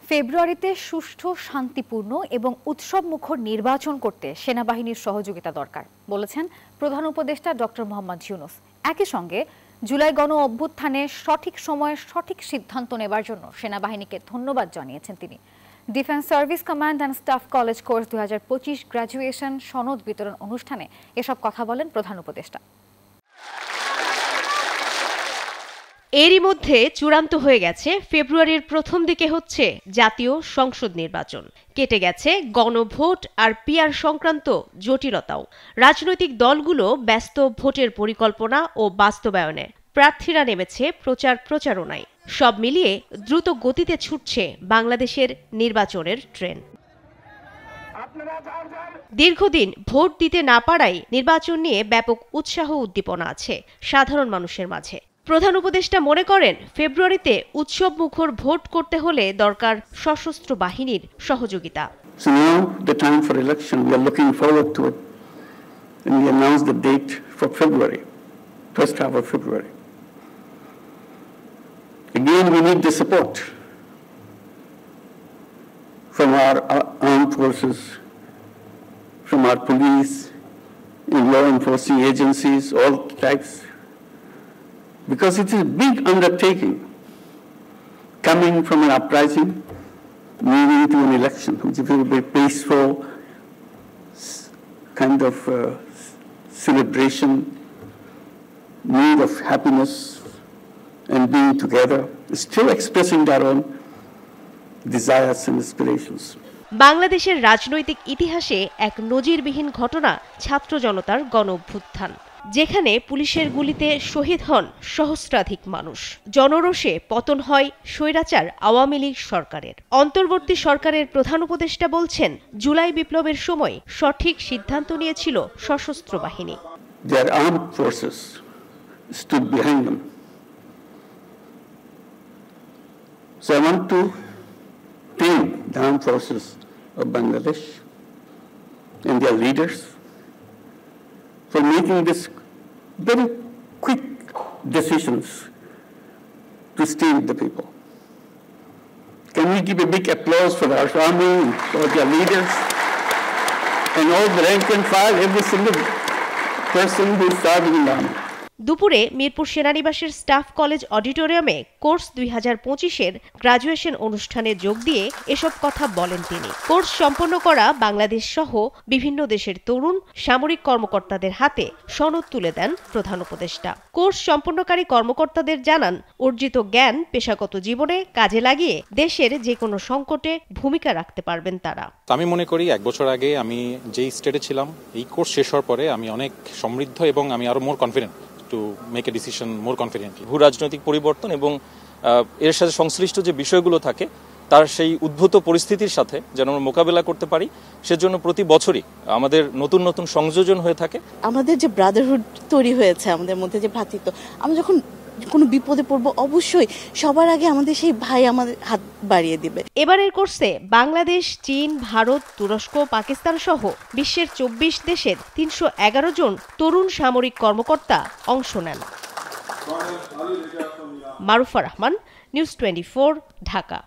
ফেব্রুয়ারিতে সুষ্ঠু, শান্তিপূর্ণ এবং উৎসবমুখর নির্বাচন করতে সেনাবাহিনীর সহযোগিতা দরকার বলেছেন প্রধান উপদেষ্টা ডক্টর মোহাম্মদ ইউনূস। একই সঙ্গে জুলাই গণ অভ্যুত্থানে সঠিক সময়ে সঠিক সিদ্ধান্ত নেবার জন্য সেনাবাহিনীকে ধন্যবাদ জানিয়েছেন তিনি। Defence service command and staff college course 2025 graduation সনদ বিতরণ অনুষ্ঠানে এসব কথা বলেন প্রধান উপদেষ্টা। এরই মধ্যে চূড়ান্ত হয়ে গেছে ফেব্রুয়ারির প্রথম দিকে হচ্ছে জাতীয় সংসদ নির্বাচন। কেটে গেছে গণভোট আর পিআর সংক্রান্ত জটিলতাও। রাজনৈতিক দলগুলো ব্যস্ত ভোটের পরিকল্পনা ও বাস্তবায়নে, প্রার্থীরা নেমেছে প্রচারণায়। সব মিলিয়ে দ্রুত গতিতে ছুটছে বাংলাদেশের নির্বাচনের ট্রেন। দীর্ঘদিন ভোট দিতে না পারায় নির্বাচন নিয়ে ব্যাপক উৎসাহ উদ্দীপনা আছে সাধারণ মানুষের মাঝে। প্রধান উপদেষ্টা মনে করেন, ফেব্রুয়ারিতে উৎসব মুখর ভোট করতে হলে দরকার সশস্ত্র বাহিনীর সহযোগিতা। So now the time for election, we are looking forward to it, and we announced the date for February, first half of February. Again, we need the support from our armed forces, from our police, and law enforcing agencies, all types. Because it is a big undertaking coming from an uprising, moving to an election, which will be peaceful, kind of celebration, mood of happiness and being together, still expressing their own desires and aspirations. বাংলাদেশের রাজনৈতিক ইতিহাসে এক নজিরবিহীন ঘটনা ছাত্র জনতার গণ অভ্যুত্থান, যেখানে পুলিশের গুলিতে শহীদ হন সহস্রাধিক মানুষ। জনরোষে পতন হয় স্বৈরাচার আওয়ামী লীগ সরকারের। অন্তর্বর্তী সরকারের প্রধান উপদেষ্টা বলছেন, জুলাই বিপ্লবের সময় সঠিক সিদ্ধান্ত নিয়েছিল সশস্ত্র বাহিনী। Their armed forces stood behind them. So I want to thank the armed forces of Bangladesh and their leaders for making this very quick decisions to stay with the people. Can we give a big applause for our army, for their leaders, and all the rank and file, every single person who is serving in the army. দুপুরে Mirpur সেনানিবাসের staff college অডিটোরিয়ামে course 2025-এর graduation অনুষ্ঠানে যোগ দিয়ে এসব কথা বলেন তিনি। Course সম্পন্ন করা বাংলাদেশ সহ বিভিন্ন দেশের তরুণ সামরিক কর্মকর্তাদের হাতে সনদ তুলে দেন প্রধান উপদেষ্টা। কোর্স সম্পন্নকারী কর্মকর্তাদের জানান, অর্জিত জ্ঞান পেশাগত জীবনে কাজে লাগিয়ে দেশের যে কোনো সংকটে ভূমিকা রাখতে পারবেন তারা। আমি মনে করি 1 বছর আগে আমি যেই স্টেটে ছিলাম, এই কোর্স শেষ হওয়ার পরে আমি অনেক সমৃদ্ধ এবং আমি আরো মোর confident to make a decision more confidently. ভূ রাজনৈতিক পরিবর্তন এবং এর সাথে সংশ্লিষ্ট যে বিষয়গুলো থাকে তার সেই উদ্ভূত পরিস্থিতির সাথে যেন আমরা মোকাবেলা করতে পারি, সেজন্য প্রতি বছরই আমাদের নতুন নতুন সংযোজন হয়ে থাকে। আমাদের যে ব্রাদারহুড তৈরি হয়েছে, আমাদের মধ্যে যে ভ্রাতৃত্ব, আমরা যখন কোনো বিপদে পড়বো অবশ্যই সবার আগে আমাদের সেই ভাই আমাদের হাত বাড়িয়ে দিবে। এবারের কোর্সে বাংলাদেশ, চীন, ভারত, তুরস্ক, পাকিস্তান সহ বিশ্বের 24 দেশের 311 জন তরুণ সামরিক কর্মকর্তা অংশ নেন। মারুফা রহমান, নিউজ 24, ঢাকা।